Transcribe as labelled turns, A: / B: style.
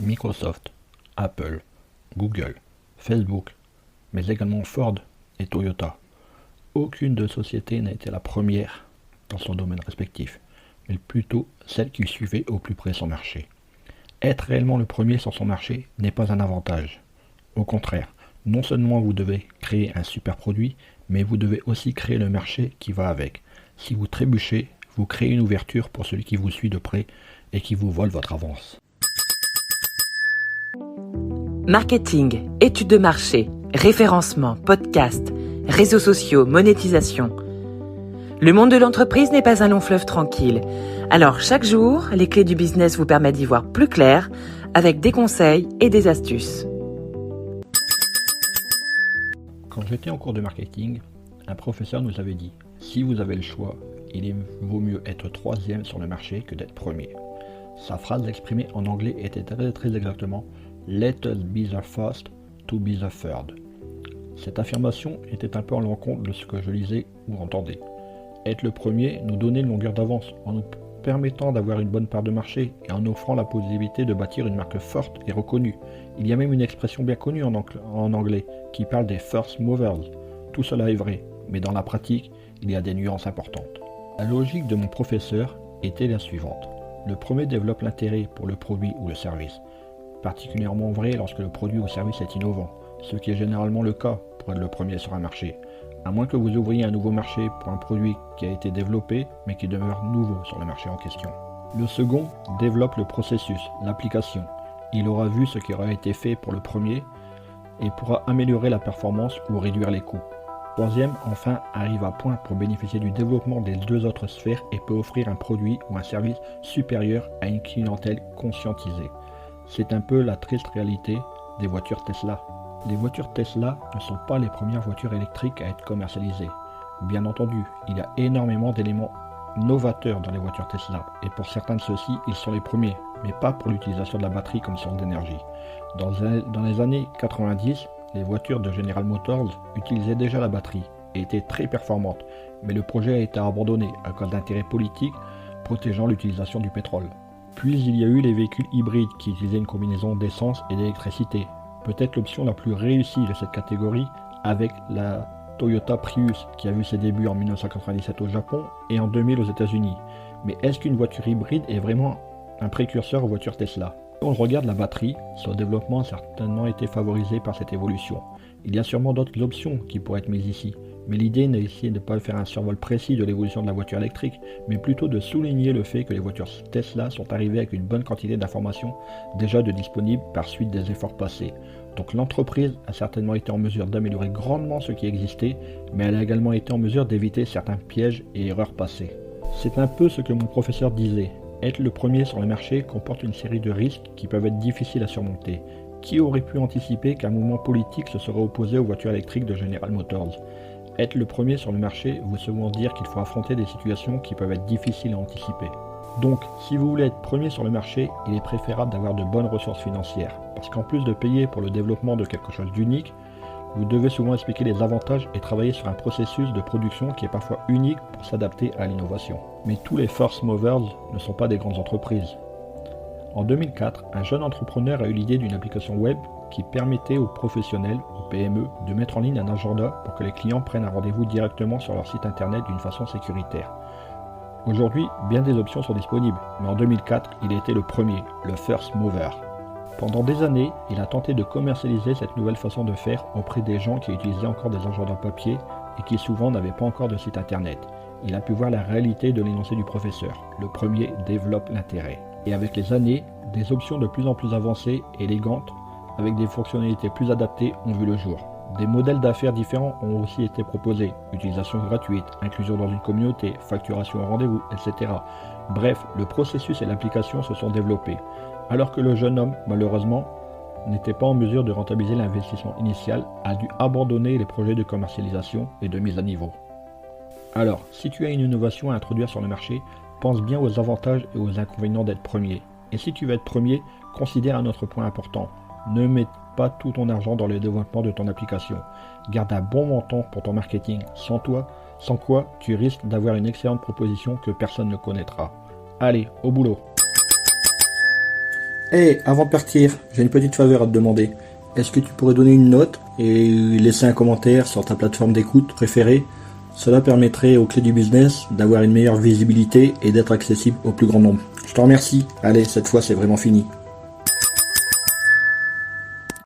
A: Microsoft, Apple, Google, Facebook, mais également Ford et Toyota. Aucune de sociétés n'a été la première dans son domaine respectif, mais plutôt celle qui suivait au plus près son marché. Être réellement le premier sur son marché n'est pas un avantage. Au contraire, non seulement vous devez créer un super produit, mais vous devez aussi créer le marché qui va avec. Si vous trébuchez, vous créez une ouverture pour celui qui vous suit de près et qui vous vole votre avance.
B: Marketing, études de marché, référencement, podcast, réseaux sociaux, monétisation. Le monde de l'entreprise n'est pas un long fleuve tranquille. Alors chaque jour, les clés du business vous permettent d'y voir plus clair avec des conseils et des astuces.
A: Quand j'étais en cours de marketing, un professeur nous avait dit « Si vous avez le choix, vaut mieux être troisième sur le marché que d'être premier ». Sa phrase exprimée en anglais était très exactement « Let us be the first to be the third ». Cette affirmation était un peu en l'encontre de ce que je lisais ou entendais. Être le premier nous donnait une longueur d'avance en nous permettant d'avoir une bonne part de marché et en offrant la possibilité de bâtir une marque forte et reconnue. Il y a même une expression bien connue en anglais qui parle des first movers. Tout cela est vrai, mais dans la pratique, il y a des nuances importantes. La logique de mon professeur était la suivante. Le premier développe l'intérêt pour le produit ou le service, particulièrement vrai lorsque le produit ou service est innovant, ce qui est généralement le cas pour être le premier sur un marché, à moins que vous ouvriez un nouveau marché pour un produit qui a été développé mais qui demeure nouveau sur le marché en question. Le second développe le processus, l'application. Il aura vu ce qui aura été fait pour le premier et pourra améliorer la performance ou réduire les coûts. Troisième, enfin, arrive à point pour bénéficier du développement des deux autres sphères et peut offrir un produit ou un service supérieur à une clientèle conscientisée. C'est un peu la triste réalité des voitures Tesla. Les voitures Tesla ne sont pas les premières voitures électriques à être commercialisées. Bien entendu, il y a énormément d'éléments novateurs dans les voitures Tesla, et pour certains de ceux-ci, ils sont les premiers, mais pas pour l'utilisation de la batterie comme source d'énergie. Dans les années 90, les voitures de General Motors utilisaient déjà la batterie et étaient très performantes, mais le projet a été abandonné à cause d'intérêts politiques protégeant l'utilisation du pétrole. Puis il y a eu les véhicules hybrides qui utilisaient une combinaison d'essence et d'électricité. Peut-être l'option la plus réussie de cette catégorie avec la Toyota Prius qui a vu ses débuts en 1997 au Japon et en 2000 aux États-Unis. Mais est-ce qu'une voiture hybride est vraiment un précurseur aux voitures Tesla ? Si on regarde la batterie, son développement a certainement été favorisé par cette évolution. Il y a sûrement d'autres options qui pourraient être mises ici, mais l'idée n'est ici de ne pas faire un survol précis de l'évolution de la voiture électrique, mais plutôt de souligner le fait que les voitures Tesla sont arrivées avec une bonne quantité d'informations déjà disponibles par suite des efforts passés. Donc l'entreprise a certainement été en mesure d'améliorer grandement ce qui existait, mais elle a également été en mesure d'éviter certains pièges et erreurs passées. C'est un peu ce que mon professeur disait. Être le premier sur le marché comporte une série de risques qui peuvent être difficiles à surmonter. Qui aurait pu anticiper qu'un mouvement politique se serait opposé aux voitures électriques de General Motors ? Être le premier sur le marché veut souvent dire qu'il faut affronter des situations qui peuvent être difficiles à anticiper. Donc, si vous voulez être premier sur le marché, il est préférable d'avoir de bonnes ressources financières. Parce qu'en plus de payer pour le développement de quelque chose d'unique, vous devez souvent expliquer les avantages et travailler sur un processus de production qui est parfois unique pour s'adapter à l'innovation. Mais tous les first movers ne sont pas des grandes entreprises. En 2004, un jeune entrepreneur a eu l'idée d'une application web qui permettait aux professionnels, aux PME, de mettre en ligne un agenda pour que les clients prennent un rendez-vous directement sur leur site internet d'une façon sécuritaire. Aujourd'hui, bien des options sont disponibles, mais en 2004, il a été le premier, le first mover. Pendant des années, il a tenté de commercialiser cette nouvelle façon de faire auprès des gens qui utilisaient encore des agendas papier et qui souvent n'avaient pas encore de site internet. Il a pu voir la réalité de l'énoncé du professeur. Le premier développe l'intérêt. Et avec les années, des options de plus en plus avancées, élégantes, avec des fonctionnalités plus adaptées ont vu le jour. Des modèles d'affaires différents ont aussi été proposés. Utilisation gratuite, inclusion dans une communauté, facturation au rendez-vous, etc. Bref, le processus et l'application se sont développés. Alors que le jeune homme, malheureusement, n'était pas en mesure de rentabiliser l'investissement initial, a dû abandonner les projets de commercialisation et de mise à niveau. Alors, si tu as une innovation à introduire sur le marché, pense bien aux avantages et aux inconvénients d'être premier. Et si tu veux être premier, considère un autre point important. Ne mets pas tout ton argent dans le développement de ton application. Garde un bon montant pour ton marketing. Sans quoi, tu risques d'avoir une excellente proposition que personne ne connaîtra. Allez, au boulot! Hey, avant de partir, j'ai une petite faveur à te demander. Est-ce que tu pourrais donner une note et laisser un commentaire sur ta plateforme d'écoute préférée? Cela permettrait aux clés du business d'avoir une meilleure visibilité et d'être accessible au plus grand nombre. Je te remercie. Allez, cette fois c'est vraiment fini.